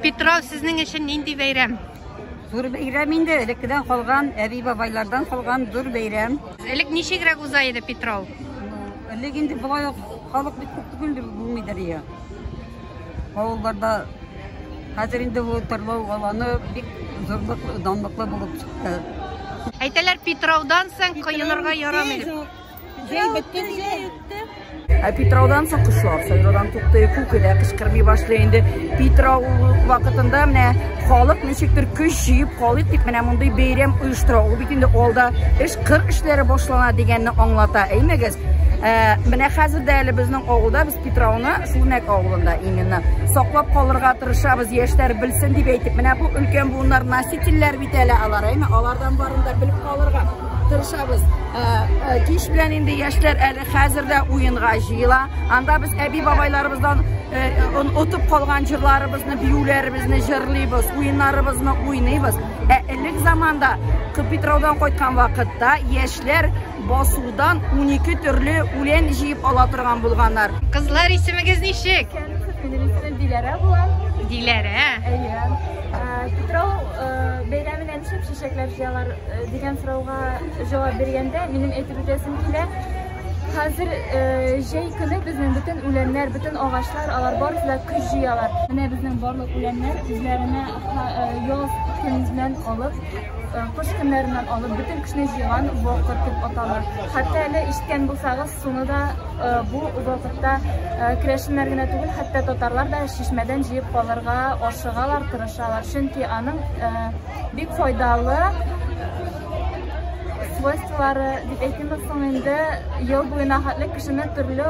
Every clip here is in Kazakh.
Петров sizning için nindi beyram? Dur beyram indi. Elekten kalgan, evi babaylardan kalgan dur beyram. Elek nişegrek uzaydı Petrov? Elek indi bulay halık bir kutluğundur bu midariye. Oğullarda hazır indi bu tırlı olanı bir zorluk, danlıklı bulup çıktı. Aytalar Petrov'dan sen kıyınırga yaramaydı. Petrov'dan so'ng qishloq sayrodan to'xtay ko'kida qishqirmay boshlaydi. Petrov vaqtida mana xalq nechikdir kuch yeyib qolib deb mana bunday bayram uyushtirib bitindi olda ish qir ishlari boshlanadi deganni anglata aymagiz. Mana hozirda hali bizning ovulda biz Petrovni Shurnak ovulida imенно saqlab qolirga tirishamiz, yoshlar bilsin deb aytib. Mana bu ulkan bunlar nasitiller bitala alaraymi, alardan barında bilib qolirga tirishamiz. Kiş bilan endi yoshlar hali hozirda o'yinga jiyla. Anda biz abi babaylarımızdan o'tib qolgan jirlarimizni, biyularimizni jirlaymiz, o'yinlarimizni o'ynaymiz. Ilk zamanda Petrovdan qo'ygan vaqtda yoshlar bosuvdan 12 turli o'yin jiyib ola turgan bo'lganlar. Qizlar ismingiz nechik? Benim ismim Dilara bulan. Dilara. Petrov beyramın endişip şişekler jiyalar degan so'rovga javob berganda mening aytib o'tashimcha hazır jey kuni bizning butun o'lanlar, butun og'achlar, alar borlar kuch jiyalar. Mana bizning barliq o'lanlar o'zlarini yoz kunidan olib, qish kunlaridan olib butun kuchni jiyan vaqt deb atalar. Hatto hali eshitgan bo'lsangiz sonida bu vaqtda kirashlargina tugul, hatto tatarlar da shishmadan jiyib qolirga oshigalar, tirishar. Chunki aning bek foydali svojstvlari deb aytamiz, endi yil bo'yina hatlik kishini turli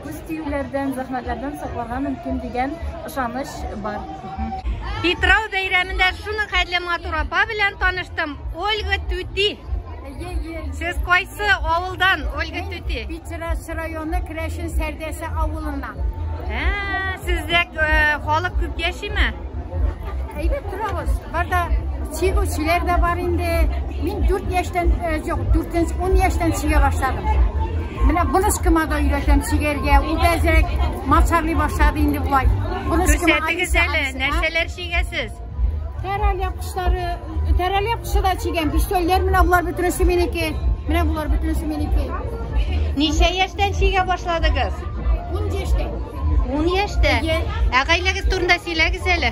ko'z-tiyuvlardan, zahmatlardan saqlagan mumkin degan ishonish bor. Petrov bayramida shuni Xadlamatur opa bilan tanishdim. Olga Tuti. Siz qaysi ovuldan Olga Tuti? Pitras rayoni Krashin Sardasi ovulidan. Sizda xalq ko'p yashaymi? Aytib turamiz. Burada chiguvchilar da bor endi. Men 4 yoshdan yo'q, 10 yoshdan chiga boshladim. Mana bunishkimada uyratam chigerga, u ba'zak macharli boshladi endi bulay. Ko'rsatigiz hali, narsalar chigasiz. Teral yapqishida chigan pistoylar mana bular butunisi meniki. Mana bular butunisi meniki. Necha yoshdan chiga boshladingiz? 10 yoshdan. 10 yoshda. Aqaylagiz turda silagiz hali.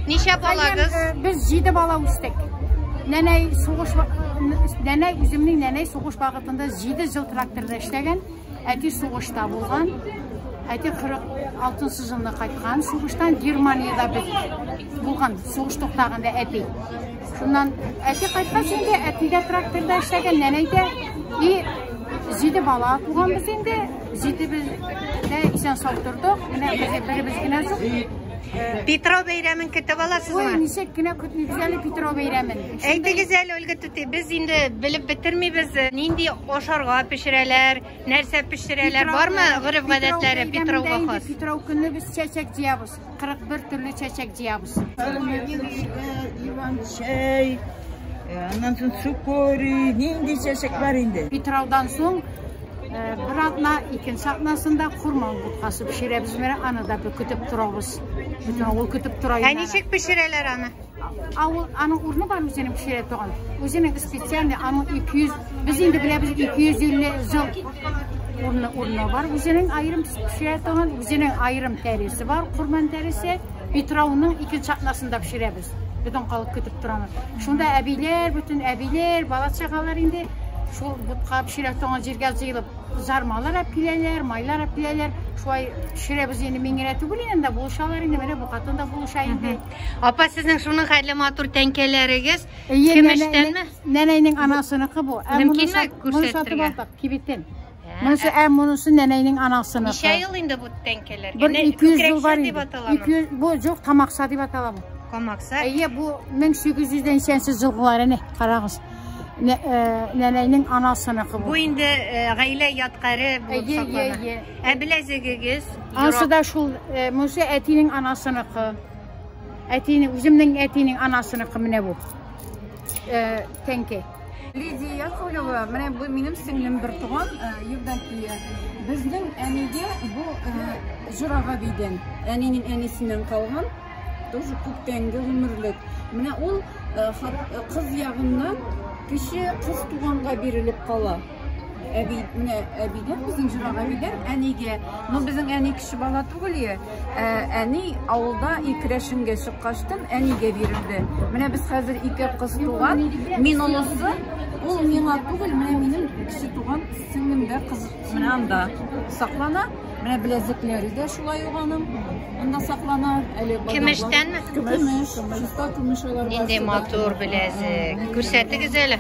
Necha bolangiz? Biz 7 bola o'sdik. Nanay o'zimning nanay so'g'ish vaqtida 7 yil traktorda ishlagan, ati so'g'ishda bo'lgan. Ati 46-yilda qaytgan, so'g'ishdan Germaniyada bo'lgan, so'g'ish to'xtaganda ati. Shundan ati qaytgan endi atiga traktorda ishlagan, nanayda 7 bola tug'an biz endi 7 bizda ison sog'tirdik. Mana biribizgina yo'q. Petrov bayramini kutib olasizmi? Voy, nechakgina güzel Petrov bayramini. Aytdingiz hali Olga Tuti, biz endi bilib bitirmaymiz. Nindi oshorg'a pishiralar, narsa pishiralar bormi? Urf-odatlari Petrovga xos. Petrov kuni biz chechak jiyamiz. 41 turli chechak jiyamiz. Ivan çay, ondan so'ng sukori, nindi chechaklar endi. Petrovdan so'ng bir atna, ikkinchi atnasida xurmo budqasi pishiramiz. Mana anada kutib turamiz. Butun o'g'il kutib turaydi. Nechik pishiralar ana? Ana o'rni bor o'zining pishirib turgan. O'zining spesialni ana 200, biz endi bilamiz 250 yil o'rni bor. O'zining ayrim pishirib turgan, o'zining ayrim terisi bor. Xurman terisi Petrovning ikkinchi atnasida pishiramiz. Butun qolib kutib turamiz. Shunda abilar, butun abilar, bola chaqalar endi şu budqa pishirib turgan yerga jiyilib zarmalar apilalar, maylar apilalar, şuay pishiramiz endi mengina tugul endi bo'lshalar endi mana bu qatında bo'lishaydi. Opa, sizning shuni Xadlamatur tankalaringiz kimishdanmi? Nanayning anasiniki bu. Mumkinmi ko'rsattirgan? Kibitdan. Mana bunisi nanayning anasiniki. Necha yil endi bu tankalarga? Bir 200 yil bor edi. 200 bu yo'q, Qamaqsa deb ataladi. Qamaqsa? Bu 1800dan sensiz yilgilarini qarag'iz. Nanayning anasıniki bu. Bu endi g'ayla yotqari bo'lib hisoblanadi. Bilazigingiz? Asida shu Musa atining anasıniki. Atining o'zimning atining anasıniki mana bu. Tanki. Lidiya Yakovleva, mana bu benim singlim bir tug'an, yurdaki bizning aniga bu Jurag'abiydan, anining anisidan qolgan. тоже күптәнге гомерлек. Менә ул кыз ягыннан кеше кыз туганга бирелеп кала. Әбидән, безнең җырак әбидән, әнигә. Но безнең әни кеше бала түгел. Әни авылда икрәшенгә чыккачтан әнигә бирелде. Менә без хәзер ике кыз туган, мин олысы, ул миңа түгел, менә минем кеше туган сеңлемдә кыз менә анда саклана. Менә беләзекләре дә шулай уганым. Анда саклана. Көмештәнме? Көмеш, чиста көмеш алар. Нинди матур беләзек. Күрсәтегез әле.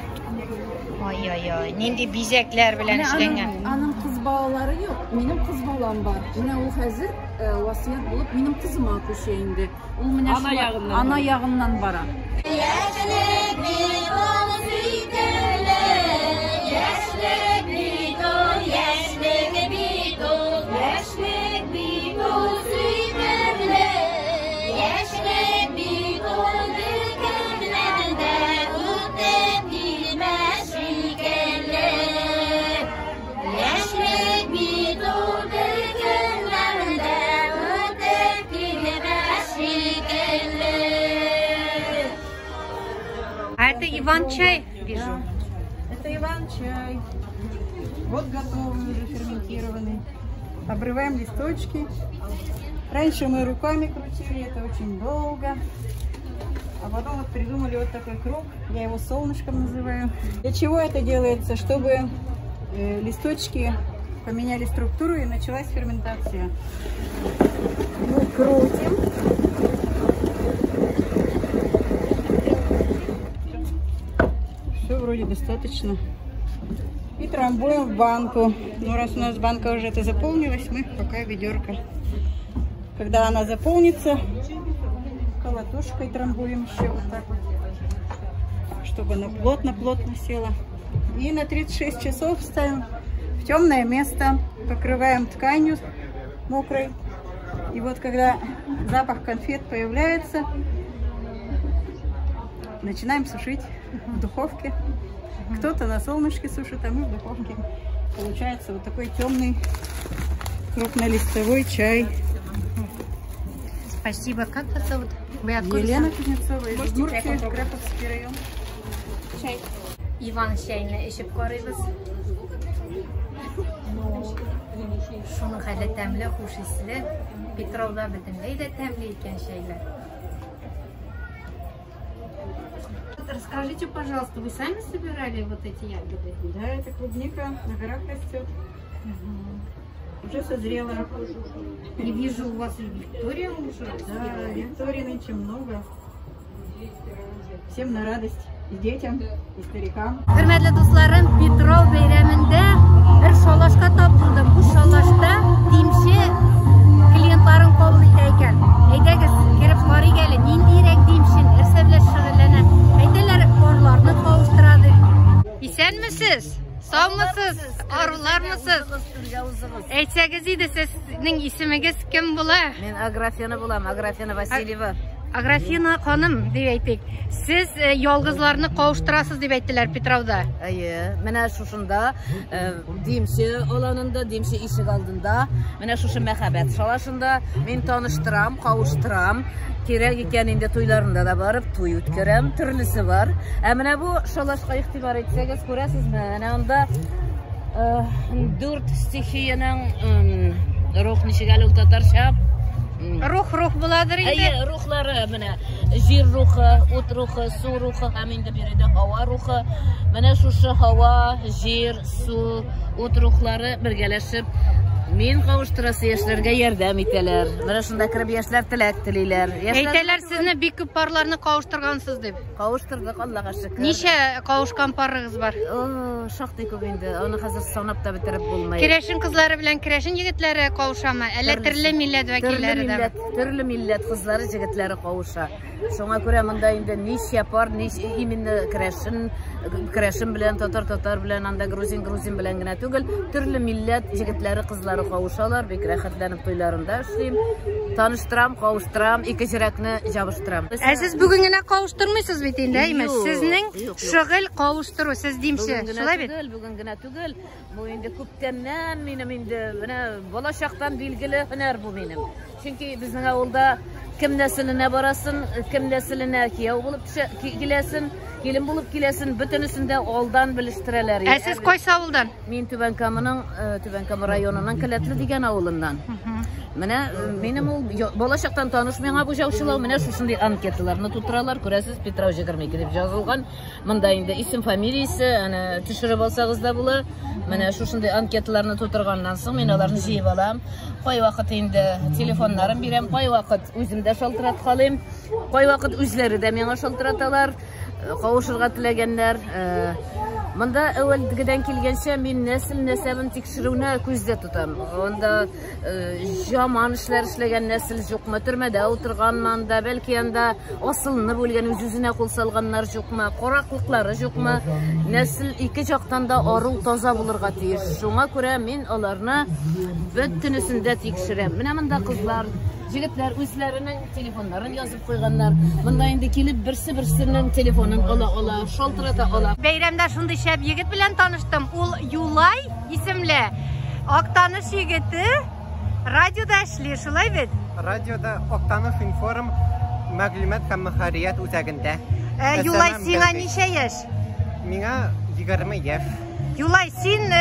Ай, нинди бизәкләр белән эшләнгән. Аның кыз балалары юк, минем кыз балам бар. Менә ул хәзер васыят булып минем кызыма күчә инде. Ул менә ана ягыннан бара. Это Иван-чай, вижу. Это Иван-чай. Вот готовый, уже ферментированный. Обрываем листочки. Раньше мы руками крутили, это очень долго. А потом вот придумали вот такой круг. Я его солнышком называю. Для чего это делается? Чтобы листочки поменяли структуру и началась ферментация. Мы крутим. Все вроде достаточно. И трамбуем в банку. Ну, раз у нас банка уже это заполнилась, мы пока ведерко. Когда она заполнится, колотушкой трамбуем еще вот так вот, чтобы она плотно-плотно села. И на 36 часов ставим в темное место, покрываем тканью мокрой. И вот когда запах конфет появляется, начинаем сушить в духовке. Кто-то на солнышке сушит, а мы в духовке. Получается вот такой темный крупнолистовой чай. Спасибо. Как вас зовут? Вы откуда? Елена Кузнецова из Удмуртии, Краповский район. Чай. Иван чайны ішіп қарайбыз. Шуның хәлі тәмлі, хуш ислі. Петровда бітімдей де тәмлі екен шайлар. Расскажите, пожалуйста, вы сами собирали вот эти ягоды? Да, это клубника, на горах растет. Уже созрела. И вижу, у вас и Виктория уже. Да, Виктории нынче много. Всем на радость. И детям, и старикам. Hürmetli dostlarım, Petrov beyramında bir şolaşka tapıldı. Bu şolaşta dimşi klientların kabul etken. Eydegiz, kirip var gelin, indirek dimşin, ersevle şırılana. Eydeler orlarını kavuşturadı. İsen misiniz? Sağ mısınız? Arılar mısınız? Eytseniz iyiydi, sizin isminiz kim bula? Men Agrafena bulam, Agrafena Vasilyeva. Agrafena hanım deb aytdik. Siz yolg'izlarni qovuşturasiz deb aytdilar Petrovda. Mana shunda Dimshi olanında, Dimshi eshik oldinda, mana shu muhabbat shalashinda men tanishtiram, qovuşturam. Kerak ekaningda to'ylarimda da borib to'y o'tkaram, turlisi bor. Mana bu shalashga e'tibor etsangiz ko'rasizmi? Mana unda 4 stixiyaning ruh nishigal ultatarshab Ruh bo'ladir endi. Ruhlari mana yer ruhi, o't ruhi, suv ruhi, hamda berida havo ruhi. Mana shu havo, yer, suv, o't ruhlari birgalashib men qovuşturasi yoshlarga yordam etadilar. Mana shunda kirib yoshlar tilak tilaylar. Aytaylar sizni bek ko'p parlarni qovuşturgansiz deb. Qovuşturdik, Allohga shukr. Necha qovushgan parringiz bor? Shoxday ko'p endi. Uni hozir sanab da bitirib bo'lmaydi. Kirashin qizlari bilan kirashin yigitlari qovuşama. Alla turli millat vakillari da. Turli millat qizlari, yigitlari qovuşa. Shunga ko'ra bunda endi necha par, necha iminni kirashin bilan tatar bilan, anda gruzin bilangina tugul, turli millat yigitlari qizlari qovuşalar. Bek rahatlanib to'ylarimda ishlayim. Tanishtiram, qovuşturam, ikki jirakni jabishtiram. Siz bugungina qovuşturmaysiz bit endi, emas. Sizning shug'ul qovuşturu, siz demshi. Shulay bit. Bugungina tugul. Bu endi ko'pdan menim endi mana bola shaqdan belgili hunar bu menim. Chunki bizning avulda kim nesiline barasın, kim nesiline kiyav bulup kilesin, gelin bulup kilesin, bütünüsünde oldan biliştireler. Siz koysa avuldan? Min Tübenkama rayonunun Kiletli degen avulundan. Benim bolaşaktan tanışmayan bu javşılav mene şuşunday anketlarını tuturalar. Көрәсіз Petrov 22 deb жазылған. Мында инде исем фамилиясы, аны төшереп алсагыз да була. Менә шушындай анкеталарны тутырганнан соң мин аларны җыеп алам. Кай вакыт инде телефоннарын бирәм, кай вакыт үзем дә шалтырат калыйм, кай вакыт үзләре дә миңа шалтыраталар. Кавышырга теләгәннәр. Мында әүвәлдән килгәнчә мин нәсел нәсәбен тикшерүне күздә тотам. Анда жаман эшләр эшләгән нәсел юкмы, төрмәдә утырганмы, анда бәлки анда асылны бүлгән, үз-үзенә кул салганнар юкмы, караклыклары юкмы. Нәсел ике жактан да ару таза булырга тиеш. Шуңа күрә мин аларны бөтенесендә тикшерәм. Менә монда кызлар, җегетләр үзләренең телефоннарын язып куйганнар. Монда инде килеп берсе-берсенең телефонын ала, шалтырата ала. Бәйрәмдә шундый шәп егет белән таныштым. Ул Юлай исемле. Актаныш егете. Радиода эшли, шулай бит? Радиода Актаныш информ мәгълүмат һәм мөхәррият үзәгендә. Юлай, сиңа ничә яшь? Миңа 20 яшь. Юлай, син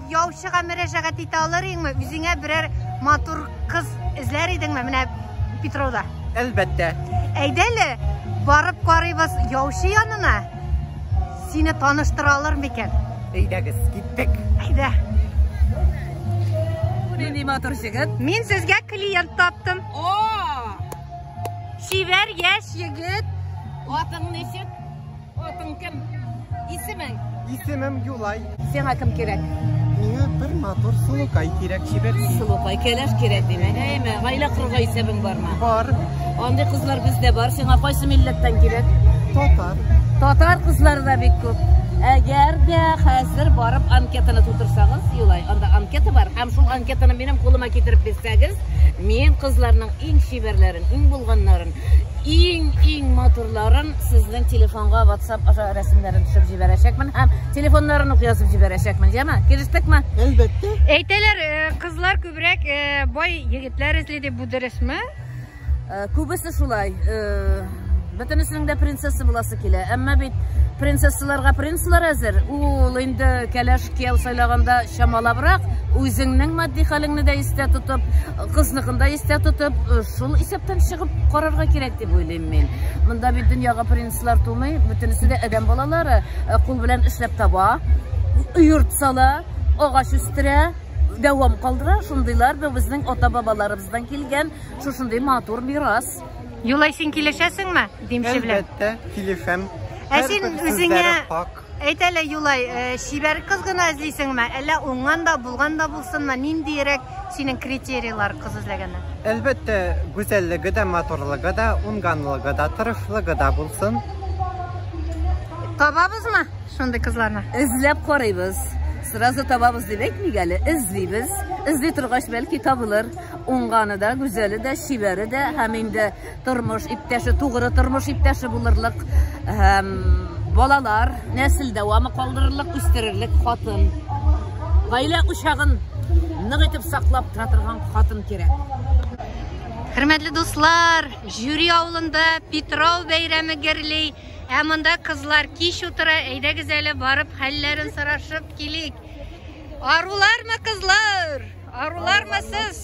яучыга мөрәҗәгать итә алырыңмы? Үзеңә берәр матур кыз эзләр идеңме менә Петровда? Әлбәттә. Әйдәле, барып карыйбыз яучы янына. Сине таныштыралар микән? Әйдәгез, киттек. Әйдә. Нинди матур җегет? Мин сезгә клиент таптым. Шивәр яшь егет. Атың ничек? Атың кем? Исемең? Исемем Юлай. Сиңа кем кирәк? Миңа бер матур сулукай кирәк, шибәр. Сулукай кәләш кирәк димәк. Әйме, гаилә кырга исәбең бармы? Бар. Андый кызлар бездә бар. Сиңа кайсы милләттән кирәк? Татар. Татар кызлары да бик күп. Әгәр дә хәзер барып анкетаны тутырсагыз, Юлай, анда анкета бар. Һәм шул анкетаны минем кулыма китереп бирсәгез, мин кызларның иң шибәрләрен, иң булганнарын, иң матурларын сезнең телефонга WhatsApp рәсемнәрен төшеп җибәрәчәкмен һәм телефоннарын ук язып җибәрәчәкмен. Яма, килештекме? Әлбәттә. Әйтәләр, кызлар күбрәк бай егетләр эзли дип, бу дөресме? Күбесе шулай. Бөтенесенең дә принцесса буласы килә. Әмма бит принцессаларга принцлар әзер. Ул инде кәләш кияү сайлаганда чамалабрак, үзеңнең матди хәлеңне дә истә тотып, кызныкын да истә тотып, шул исәптән чыгып карарга кирәк дип уйлыйм мин. Монда бит дөньяга принцлар тумый, бөтенесе дә адәм балалары, кул белән эшләп таба, йорт сала, агач үстерә, дәвам калдыра. Шундыйлар безнең ата-бабаларыбыздан килгән шушындый матур мирас. Юлай, син килешәсеңме? Димче белән. Әлбәттә, килешәм. Син үзеңә әйтәле, Юлай, шибәр кыз гына эзлисеңме? Әллә уңган да, булган да булсынмы? Ниндирәк синең критерийлар кыз эзләгәндә? Әлбәттә, гүзәллеге дә, матурлыгы да, уңганлыгы да, тырышлыгы да булсын. Табабызмы шундый кызларны? Эзләп карыйбыз. Сразу табабыз дибек мигәле, эзлибез. Эзли торгач бәлки табылыр. Уңганы да, гүзәле дә, шибәре дә, һәм инде тормыш иптәше, тугры тормыш иптәше булырлык. Балалар, нәсел дәвамы калдырырлык, үстерерлек хатын. Гаилә учагын нык итеп саклап тора торган хатын кирәк. Хөрмәтле дуслар, Жюри авылында Петров бәйрәме гәрли. Монда кызлар кич утыра, әйдәгез әле барып хәлләрен сорашып килик. Арулармы кызлар? Арулармы сез?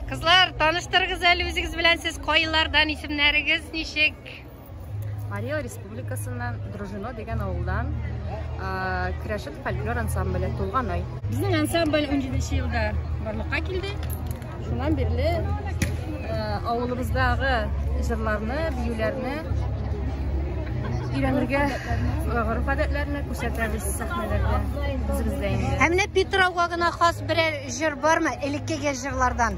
Кызлар, таныштырыгыз әле үзегез белән, сез кайлардан, исемнәрегез ничек? Мария Республикасыннан Дружино дигән авылдан Крәшит фольклор ансамбле Тулганай. Безнең ансамбль 17 елда барлыкка килде. Шуннан бирле авылыбыздагы җырларны, биюләрне өйрәнергә, гореф-гадәтләрне күрсәтәбез сәхнәләрдә, үзебездә инде. Менә Петровга гына хас берәр җыр бармы? Элеккеге җырлардан,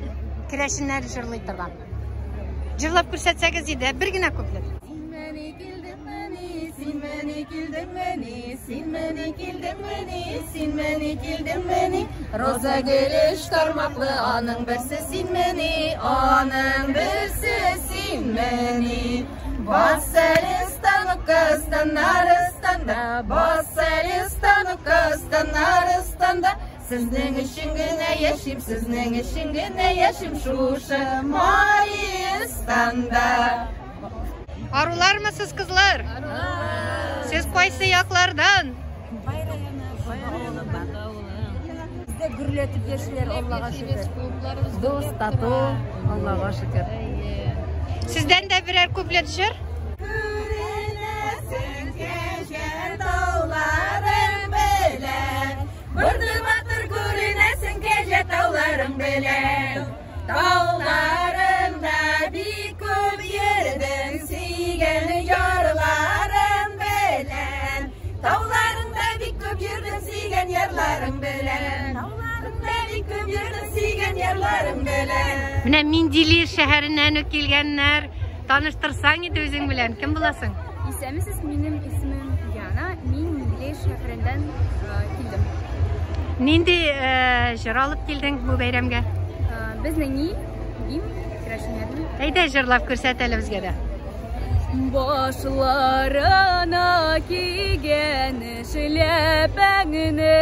Крәшиннәр җырлый торган. Җырлап күрсәтсәгез иде, бер генә куплет. Син мәне Роза гөлеш тармаклы, аның берсе син мәне, аның берсе син мәне. Бас әле станокка, станарыстанда, бас әле станокка, станарыстанда, Sizning için gene yaşayım, sizning için gene yaşayım şuşu Mayıstan'da. Arılar mısınız kızlar? Siz qaysı yaklardan? Bizde gürletip yaşıyor Allah'a şükür. Dost, tatu, Allah'a şükür. Sizden de birer kuplet düşür. Burdu batır görünesin gece tağlarım bile. Dağlarımda bir köp yerden sigen yarlarım belen. Dağlarımda bir köp yerden sigen yarlarım belen. Dağlarımda bir köp yerden sigen yarlarım belen. Mine Mindilir şehrinden kelgenler. Tanıştırsan idi özün bilen. Kim bulasın? İsmisiz, benim ismim Yana. Min Mindilir şehrinden keldim. Nindi jır alıp keldin bu bayramga? Biz neni? Kim? Kreşinlerni. Hayda jırlap ko'rsatalım bizga da. Başlarına kiygen şlepengini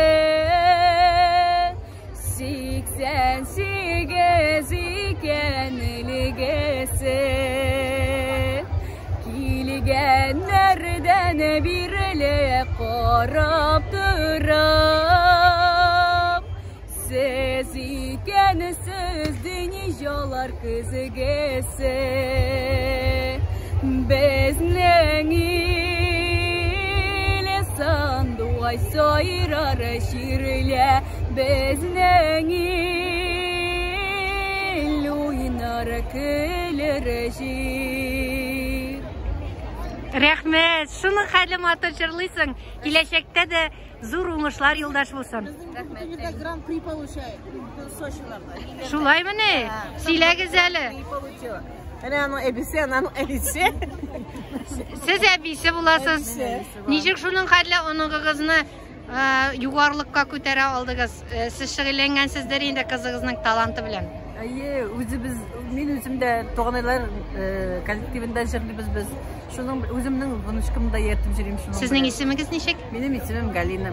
88 ikenligesi Kilgenlerden birle qarab durab Siz ikensiz dünyalar kızgesi Bizning ile sanduay soyrar şirle Bizning il uynar kılar şir Rahmet, şunu halim atışırlısın. Gelecekte de zor uğuşlar yoldaş bulsun. Şulay mı ne? Sile güzeli. Siz ebisi bulasınız. Nişik şunun halle onun kızını yuvarlıkka көтере aldınız. Siz şıgılengen sizlerin de kızınızın talantı bilen. Мен өзімде тоғанайлар коллективінде жүрміз біз. Шуның өзімнің бұнышқымда ертіп жүрем шуның. Sizning isminiz nişik? Benim ismim Галина.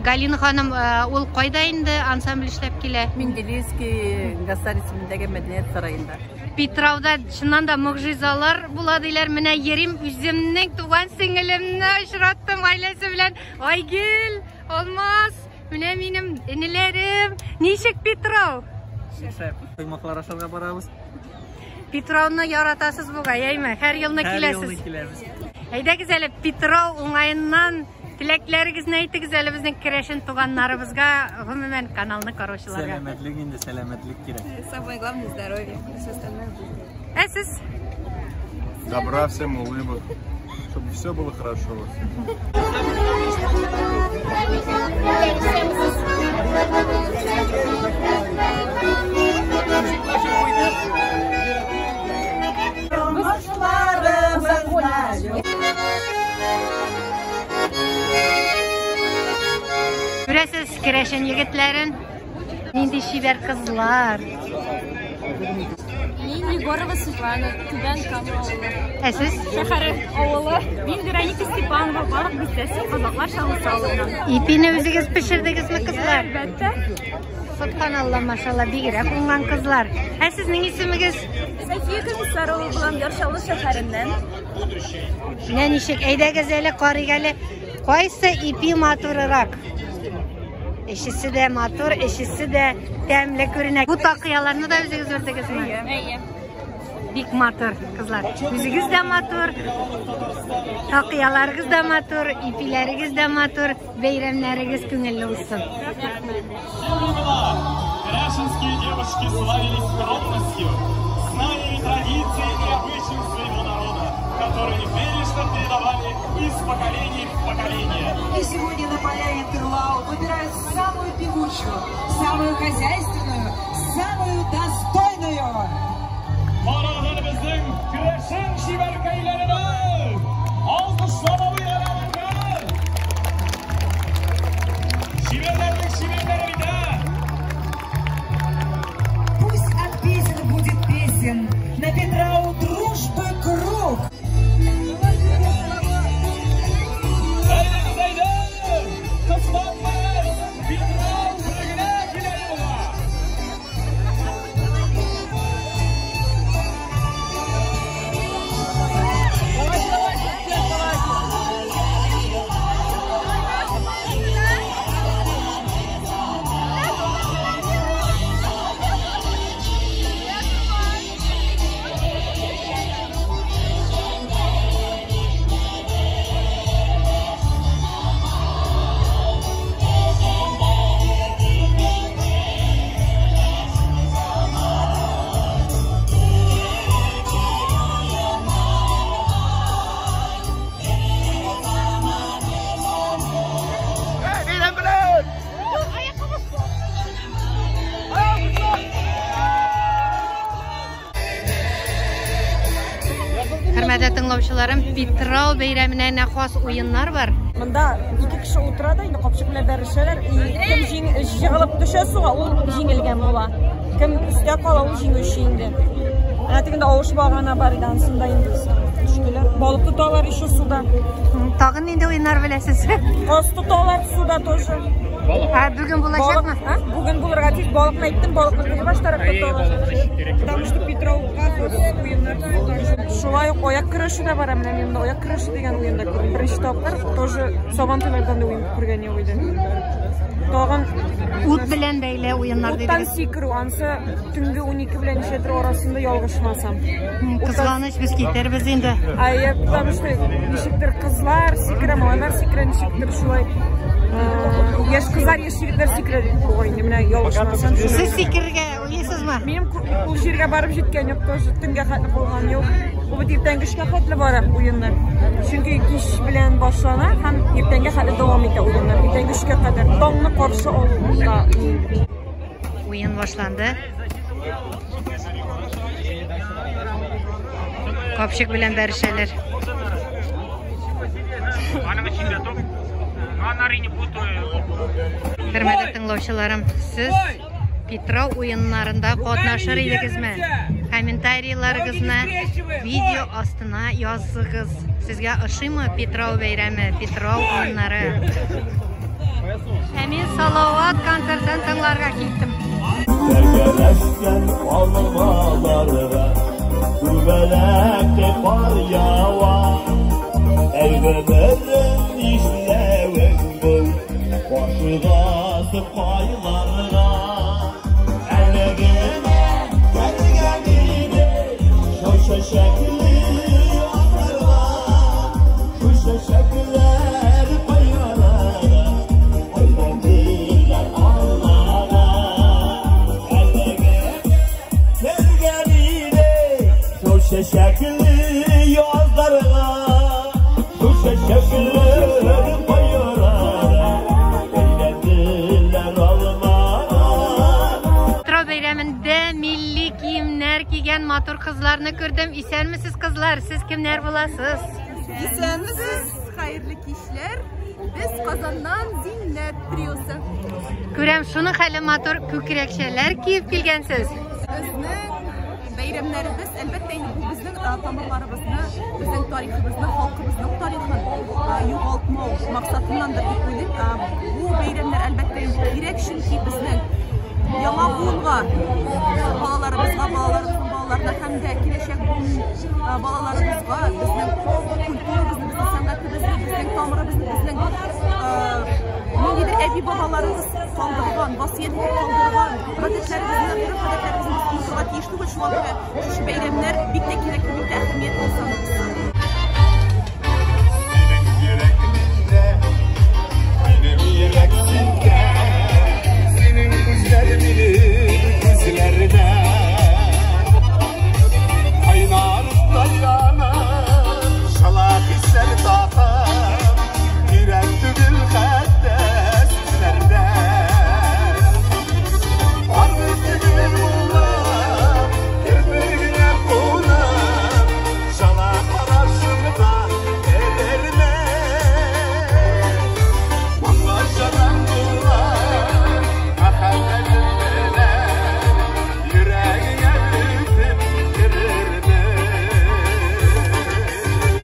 Галина ханым, ол қайда енді ансамбль ішлеп келе? Менделеевский Гастар исеміндегі мәдениет сарайында. Питрауда шыннан да мұғжизалар буладылар. Менә ерим үземнең туган сеңелемне очраттым айласы белән. Айгел, Алмаз, менә минем инеләрем. Ничек Петрау? Каймаклар ашарга барабыз. Петрауны яратасыз буга, яймы? Һәр елны киләсез. Әйдәгез әле Петрау уңайыннан теләкләрегезне әйтегез әле безнең керәшен туганнарыбызга, гомумән каналны караучыларга. Сәламәтлек инде, сәламәтлек кирәк. Самое главное здоровье. Все остальное будет. Ә сез? Добра всем, улыбок, чтобы все было хорошо. Күрәсез керәшен егетләрен, нинди шибәр кызлар. Мен Егорова Светлана, Түбән Кама авылы. Ә сез? Шәһәре авылы. Мен Вероника Степанова, барлык бистәсе Казаклар шалысы авылынан. Ипине үзегез пешердегезме кызлар? Әлбәттә. Субханалла, машалла, бигрәк уңган кызлар. Ә сезнең исемегез? Сәфия Комиссарова булам Яршалы шәһәреннән. Менә ничек, әйдәгез әле карыйк әле. Кайсы ипи матурырак? Эшесе дә матур, эшесе дә тәмле күренә. Бу такыяларны да үзегез үрдегезме? Әйе. Бик матур кызлар. Үзегез дә матур, такыяларыгыз да матур, ипиләрегез дә матур, бәйрәмнәрегез күңелле булсын. Ряшинские девушки славились скромностью, знаниями традиций и обычаев своего народа, которые бережно передавали из поколения в поколение. И сегодня на поляне Тырлау выбирают самую певучую, самую хозяйственную, самую достойную. Moralarımızın güreşen şiverkeylerine alkışlamalı yaralarına. Şiverlerlik şiverlerine. Пусть от песен будет песня. Hürmetli tыңлаучыларым, Питрау бәйрәменә хас уеннар бар. Монда 2 кеше утыра да, инде капчык белән бәришәләр. Кем җыгылып төшә суга, ул җиңелгән була. Кем өстә кала, ул җиңүче инде. Тегендә авыш багана бар иде, ансында инде төштеләр. Балык тоталар ише суда. Тагын инде уеннар беләсез. Каз тоталар суда тоже. Бүген булачакмы? Бүген булырга тиз балыкны әйттем, балыкны теге баш тарафта тоталар. Потому что Петровка уеннар. Шулай ук аяк көрәше дә бар, менә миндә аяк көрәше дигән уенда күрдем. Беренче тапкыр тоже Сабантуйлардан да уен күргән иде. Тагын ут белән бәйле уеннар дидегез. Уттан сикерү, ансы төнге 12 белән ничәдер арасында ялгышмасам. Кызганыч, без китербез инде. Потому что ничектер кызлар сикерә, малайлар сикерә, ничектер шулай. Яшь кызлар, яшь егетләр сикерә инде, менә ялгышмасам. Сез сикергә уйыйсызмы? Минем ул җиргә барып җиткән юк, тоже төнгә хәтле булган юк. Бу иртәнге эшкә хәтле бара уеннар. Чөнки кич белән башлана һәм иртәнгә хәтле дәвам итә уеннар. Иртәнге эшкә кадәр таңны каршы алуга. Уен башланды. Капчык белән бәришәләр. Хөрмәтле тыңлаучыларым, сез Питрау уеннарында катнашыр идегезме? Комментарийларыгызны видео астына языгыз. Сезгә ошыймы Питрау бәйрәме, Питрау уеннары? Мин Салават концертын тыңларга киттем. Milli kiyimler giygen matır kızlarını gördüm. İsenmisiniz kızlar? Siz kimler bulasınız? İsenmisiniz? Hayırlı kişiler. Biz Kazan'dan Zinnet Triosu. Görem şunu hali matır kökrekçeler giyip gelgensiz. Bizning bayramlarimiz albatta bu bizning tamoqlarimizni, bizning tariximizni, xalqimizning tarixini yo'qotmoq maqsadindandir deb o'ylayman. Bu bayramlar albatta kerak, chunki bizning yangi buğulğa balalarımızga, balalarına hem de kileşek balalarımızga bizning kulturimizni, bizning san'atimizni, bizning tomirimizni, bizning ebi babalarımız kaldırgan, vasiyet kaldırgan adetlerimizni, urf adetlerimizni unutmaga tiyishli va shu bayramlar bitta kerakli, bitta ahamiyatli